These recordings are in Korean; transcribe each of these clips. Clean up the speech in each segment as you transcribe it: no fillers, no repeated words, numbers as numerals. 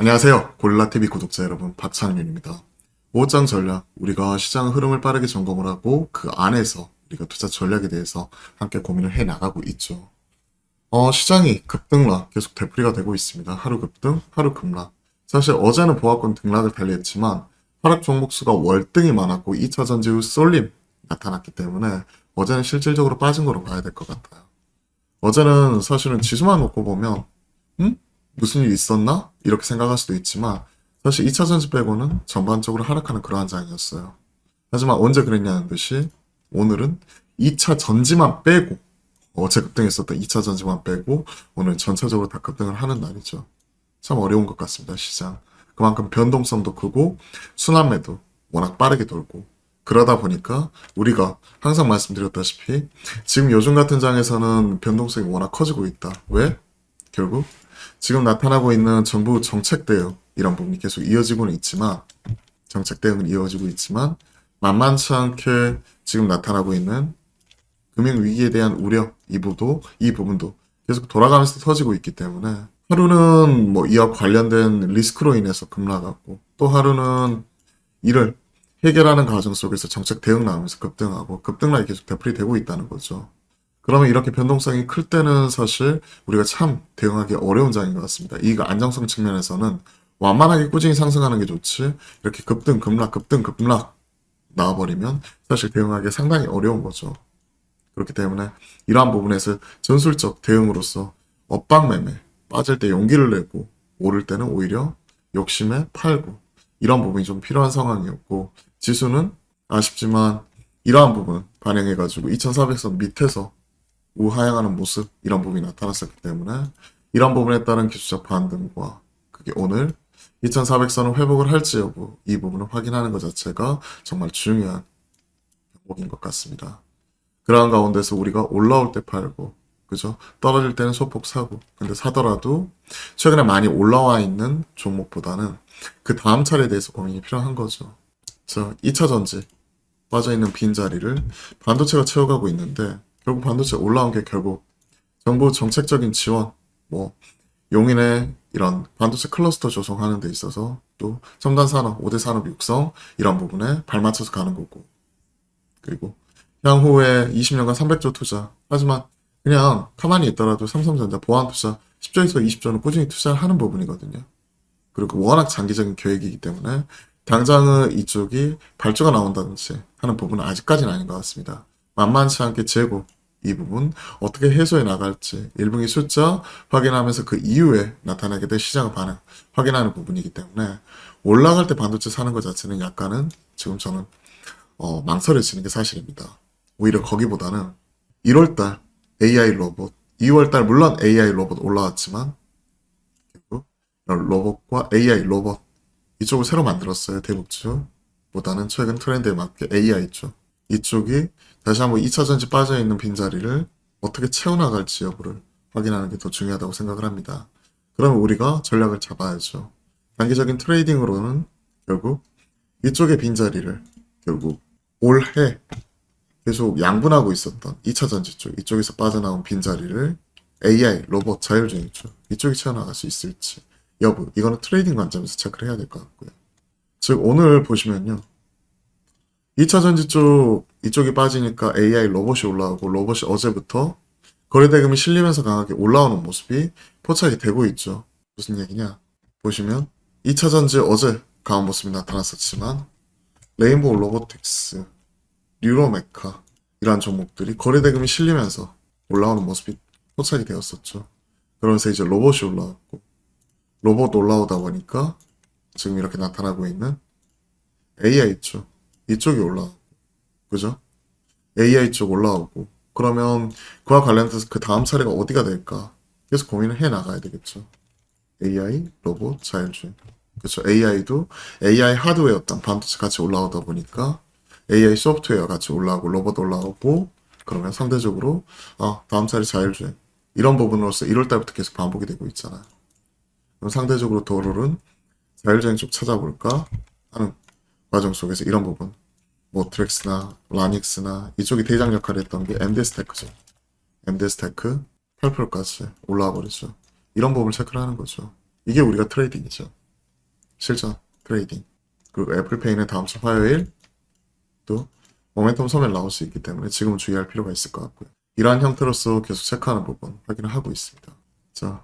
안녕하세요. 고릴라TV 구독자 여러분, 박찬윤입니다. 보호장 전략, 우리가 시장 흐름을 빠르게 점검을 하고 그 안에서 우리가 투자 전략에 대해서 함께 고민을 해 나가고 있죠. 시장이 급등락, 계속 되풀이가 되고 있습니다. 하루 급등, 하루 급락. 사실 어제는 보합권 등락을 달리했지만 하락 종목수가 월등히 많았고 2차 전지 후 쏠림 나타났기 때문에 어제는 실질적으로 빠진 거로 봐야 될 것 같아요. 어제는 사실은 지수만 놓고 보면 무슨 일 있었나? 이렇게 생각할 수도 있지만 사실 2차 전지 빼고는 전반적으로 하락하는 그러한 장이었어요. 하지만 언제 그랬냐는 듯이 오늘은 2차 전지만 빼고 어제 급등했었던 2차 전지만 빼고 오늘 전체적으로 다 급등을 하는 날이죠. 참 어려운 것 같습니다, 시장. 그만큼 변동성도 크고 순환매도 워낙 빠르게 돌고 그러다 보니까 우리가 항상 말씀드렸다시피 지금 요즘 같은 장에서는 변동성이 워낙 커지고 있다. 왜? 결국 지금 나타나고 있는 정부 정책 대응 이런 부분이 계속 이어지고는 있지만 정책 대응은 이어지고 있지만 만만치 않게 지금 나타나고 있는 금융 위기에 대한 우려 이 부분도 계속 돌아가면서 터지고 있기 때문에 하루는 뭐 이와 관련된 리스크로 인해서 급락하고 또 하루는 이를 해결하는 과정 속에서 정책 대응 나오면서 급등하고 급등락이 계속 되풀이되고 있다는 거죠. 그러면 이렇게 변동성이 클 때는 사실 우리가 참 대응하기 어려운 장인 것 같습니다. 이 안정성 측면에서는 완만하게 꾸준히 상승하는 게 좋지 이렇게 급등 급락 급등 급락 나와버리면 사실 대응하기 상당히 어려운 거죠. 그렇기 때문에 이러한 부분에서 전술적 대응으로서 엇박 매매 빠질 때 용기를 내고 오를 때는 오히려 욕심에 팔고 이런 부분이 좀 필요한 상황이었고 지수는 아쉽지만 이러한 부분 반영해가지고 2400선 밑에서 우하향하는 모습 이런 부분이 나타났었기 때문에 이런 부분에 따른 기술적 반등과 그게 오늘 2400선을 회복을 할지 여부 이 부분을 확인하는 것 자체가 정말 중요한 항목인 것 같습니다. 그러한 가운데서 우리가 올라올 때 팔고 그죠? 떨어질 때는 소폭 사고 근데 사더라도 최근에 많이 올라와 있는 종목보다는 그 다음 차례에 대해서 고민이 필요한 거죠. 그래서 2차 전지 빠져있는 빈자리를 반도체가 채워가고 있는데 결국 반도체 올라온 게 결국 정부 정책적인 지원, 뭐 용인의 이런 반도체 클러스터 조성하는 데 있어서 또 첨단 산업, 5대 산업 육성 이런 부분에 발맞춰서 가는 거고 그리고 향후에 20년간 300조 투자 하지만 그냥 가만히 있더라도 삼성전자 보안 투자 10조에서 20조는 꾸준히 투자를 하는 부분이거든요. 그리고 워낙 장기적인 계획이기 때문에 당장은 이쪽이 발주가 나온다든지 하는 부분은 아직까지는 아닌 것 같습니다. 만만치 않게 재고 이 부분 어떻게 해소해 나갈지 1분기 숫자 확인하면서 그 이후에 나타나게 될 시장의 반응 확인하는 부분이기 때문에 올라갈 때 반도체 사는 것 자체는 약간은 지금 저는 망설여지는 게 사실입니다. 오히려 거기보다는 1월달 AI 로봇 2월달 물론 AI 로봇 올라왔지만 로봇과 AI 로봇 이쪽을 새로 만들었어요. 대북주보다는 최근 트렌드에 맞게 AI 쪽 이쪽이 다시 한번 2차 전지 빠져있는 빈자리를 어떻게 채워나갈지 여부를 확인하는 게 더 중요하다고 생각을 합니다. 그러면 우리가 전략을 잡아야죠. 단기적인 트레이딩으로는 결국 이쪽의 빈자리를 결국 올해 계속 양분하고 있었던 2차 전지 쪽 이쪽에서 빠져나온 빈자리를 AI, 로봇, 자율주행 쪽 이쪽이 채워나갈 수 있을지 여부 이거는 트레이딩 관점에서 체크를 해야 될 것 같고요. 즉 오늘 보시면요. 2차 전지 쪽 이쪽이 빠지니까 AI 로봇이 올라오고 로봇이 어제부터 거래대금이 실리면서 강하게 올라오는 모습이 포착이 되고 있죠. 무슨 얘기냐? 보시면 2차 전지 어제 강한 모습이 나타났었지만 레인보우 로보틱스, 뉴로메카 이러한 종목들이 거래대금이 실리면서 올라오는 모습이 포착이 되었었죠. 그러면서 이제 로봇이 올라왔고 로봇 올라오다 보니까 지금 이렇게 나타나고 있는 AI 쪽 이쪽이 올라오고 그죠? AI 쪽 올라오고 그러면 그와 관련해서 그 다음 차례가 어디가 될까 계속 고민을 해 나가야 되겠죠. AI, 로봇, 자율주행 그렇죠. AI도 AI 하드웨어랑 반도체 같이 올라오다 보니까 AI 소프트웨어 같이 올라오고 로봇 올라오고 그러면 상대적으로 다음 차례 자율주행 이런 부분으로서 1월달부터 계속 반복이 되고 있잖아요. 그럼 상대적으로 더 오르는 자율주행 쪽 찾아볼까 하는 과정 속에서 이런 부분 모트렉스나 라닉스나 이쪽이 대장 역할을 했던 게 MD스테크죠. MD스테크 8%까지 올라와 버리죠. 이런 부분을 체크를 하는 거죠. 이게 우리가 트레이딩이죠. 실전 트레이딩. 그리고 애플페이는 다음 주 화요일 또 모멘텀 소멸 나올 수 있기 때문에 지금은 주의할 필요가 있을 것 같고요. 이러한 형태로서 계속 체크하는 부분 확인을 하고 있습니다. 자,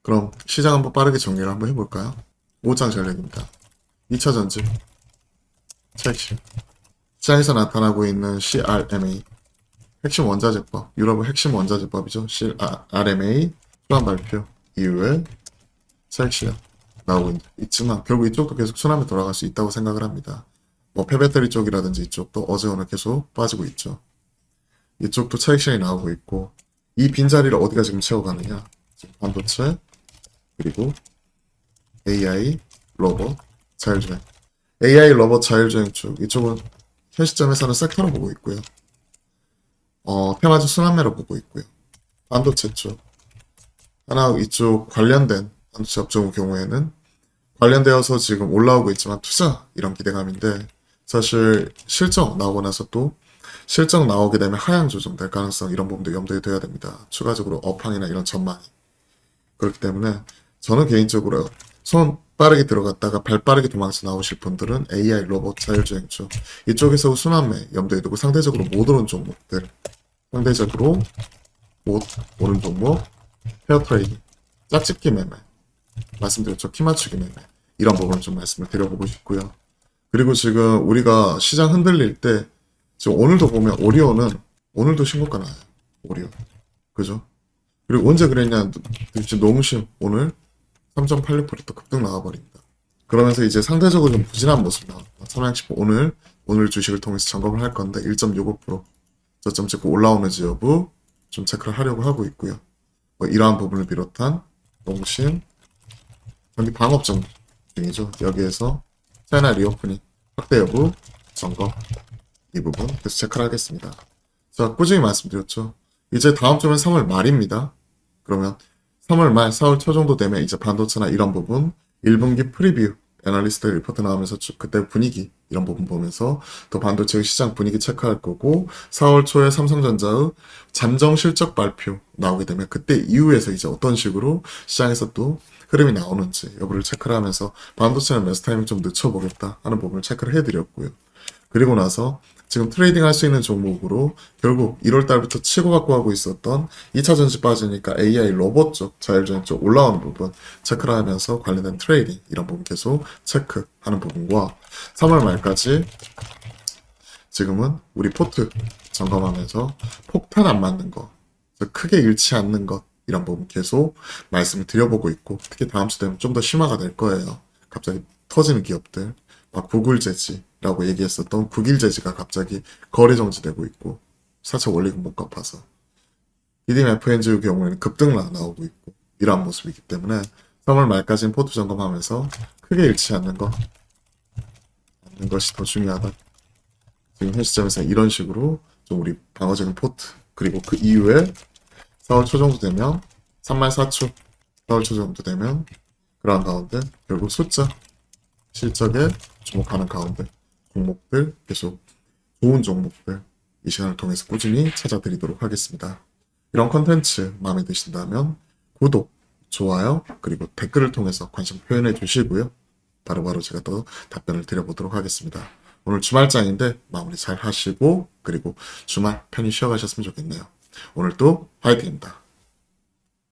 그럼 시장 한번 빠르게 정리를 한번 해볼까요? 5장 전략입니다. 2차 전지, 차익실, 시장에서 나타나고 있는 CRMA, 핵심 원자재법, 유럽의 핵심 원자재법이죠. CRMA 수완 발표 이후에 차익실 나오고 있지만 결국 이쪽도 계속 순환에 돌아갈 수 있다고 생각을 합니다. 뭐 폐배터리 쪽이라든지 이쪽도 어제 오늘 계속 빠지고 있죠. 이쪽도 차익실이 나오고 있고 이 빈자리를 어디가 지금 채워가느냐. 지금 반도체 그리고 AI, 로봇, 자율주행. AI, 로봇, 자율주행 쪽 이쪽은 현 시점에서는 섹터로 보고 있고요. 테마주 순환매로 보고 있고요. 반도체 쪽 하나 이쪽 관련된 반도체 업종의 경우에는 관련되어서 지금 올라오고 있지만 투자 이런 기대감인데 사실 실적 나오고 나서 또 실적 나오게 되면 하향 조정될 가능성 이런 부분도 염두에 둬야 됩니다. 추가적으로 업황이나 이런 전망이 그렇기 때문에 저는 개인적으로 손 빠르게 들어갔다가 발 빠르게 도망쳐 나오실 분들은 AI, 로봇, 자율주행 쪽 이쪽에서 순환매 염두에 두고 상대적으로 못 오른 종목들 상대적으로 못 오른 종목 페어 트레이딩 짝짓기 매매 말씀드렸죠. 키 맞추기 매매 이런 부분을 좀 말씀을 드려보고 싶고요. 그리고 지금 우리가 시장 흔들릴 때 지금 오늘도 보면 오리온은 오늘도 신고가 나요. 오리온 그죠? 그리고 언제 그랬냐 지금 농심 오늘 3.86% 급등 나와버립니다. 그러면서 이제 상대적으로 좀 부진한 모습 나옵니다. 삼양식품 오늘 주식을 통해서 점검을 할 건데 1.65% 저점 찍고 올라오는지 여부 좀 체크를 하려고 하고 있고요. 뭐 이러한 부분을 비롯한 농심 경기 방업점 중이죠. 여기에서 차이나 리오프닝 확대 여부 점검 이 부분 계속 체크를 하겠습니다. 자, 꾸준히 말씀드렸죠. 이제 다음 주면 3월 말입니다. 그러면 3월 말, 4월 초 정도 되면 이제 반도체나 이런 부분 1분기 프리뷰 애널리스트 리포트 나오면서 그때 분위기 이런 부분 보면서 또 반도체 시장 분위기 체크할 거고 4월 초에 삼성전자의 잠정 실적 발표 나오게 되면 그때 이후에서 이제 어떤 식으로 시장에서 또 흐름이 나오는지 여부를 체크를 하면서 반도체는 매수 타이밍 좀 늦춰보겠다 하는 부분을 체크를 해드렸고요. 그리고 나서 지금 트레이딩 할 수 있는 종목으로 결국 1월 달부터 치고받고 하고 있었던 2차 전지 빠지니까 AI 로봇 쪽, 자율주행 쪽 올라오는 부분 체크를 하면서 관련된 트레이딩 이런 부분 계속 체크하는 부분과 3월 말까지 지금은 우리 포트 점검하면서 폭탄 안 맞는 거, 크게 잃지 않는 것 이런 부분 계속 말씀을 드려보고 있고 특히 다음 주 되면 좀 더 심화가 될 거예요. 갑자기 터지는 기업들 막 구글 재지라고 얘기했었던 국일 재지가 갑자기 거래 정지되고 있고 4차 원리금 못 갚아서 EDMFNG의 경우에는 급등 나오고 있고 이러한 모습이기 때문에 3월 말까지는 포트 점검하면서 크게 잃지 않는 것이 더 중요하다. 지금 현 시점에서 이런 식으로 좀 우리 방어적인 포트 그리고 그 이후에 4월 초 정도 되면 34,000 4월 초 정도 되면 그러한 가운데 결국 숫자 실적에 주목하는 가운데 종목들 계속 좋은 종목들 이 시간을 통해서 꾸준히 찾아드리도록 하겠습니다. 이런 컨텐츠 마음에 드신다면 구독, 좋아요 그리고 댓글을 통해서 관심 표현해 주시고요. 바로바로 제가 또 답변을 드려보도록 하겠습니다. 오늘 주말장인데 마무리 잘 하시고 그리고 주말 편히 쉬어가셨으면 좋겠네요. 오늘도 화이팅입니다.